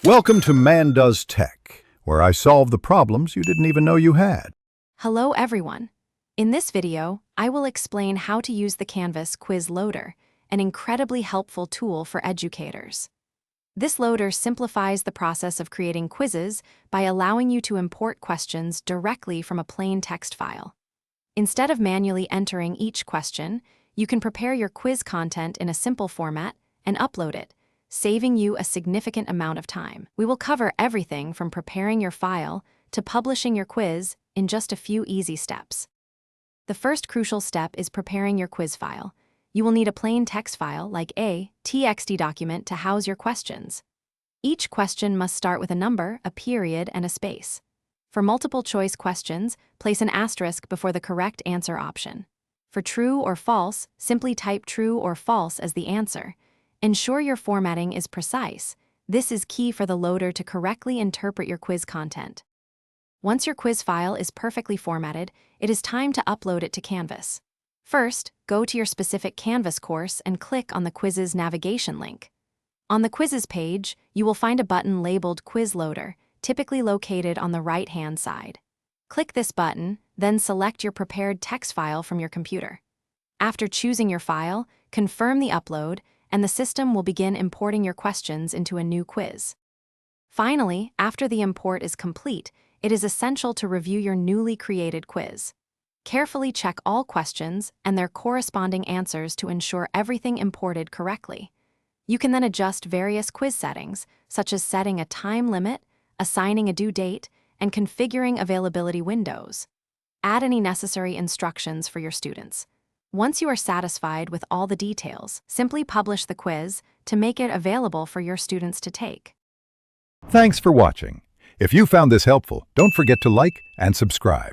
Welcome to Man Does Tech, where I solve the problems you didn't even know you had. Hello everyone. In this video, I will explain how to use the Canvas Quiz Loader, an incredibly helpful tool for educators. This loader simplifies the process of creating quizzes by allowing you to import questions directly from a plain text file. Instead of manually entering each question, you can prepare your quiz content in a simple format and upload it, saving you a significant amount of time. We will cover everything from preparing your file to publishing your quiz in just a few easy steps. The first crucial step is preparing your quiz file. You will need a plain text file like a TXT document to house your questions. Each question must start with a number, a period, and a space. For multiple choice questions, place an asterisk before the correct answer option. For true or false, simply type true or false as the answer. Ensure your formatting is precise. This is key for the loader to correctly interpret your quiz content. Once your quiz file is perfectly formatted, it is time to upload it to Canvas. First, go to your specific Canvas course and click on the quiz's navigation link. On the quizzes page, you will find a button labeled Quiz Loader, typically located on the right-hand side. Click this button, then select your prepared text file from your computer. After choosing your file, confirm the upload, and the system will begin importing your questions into a new quiz. Finally, after the import is complete, it is essential to review your newly created quiz. Carefully check all questions and their corresponding answers to ensure everything imported correctly. You can then adjust various quiz settings, such as setting a time limit, assigning a due date, and configuring availability windows. Add any necessary instructions for your students. Once you are satisfied with all the details, simply publish the quiz to make it available for your students to take. Thanks for watching. If you found this helpful, don't forget to like and subscribe.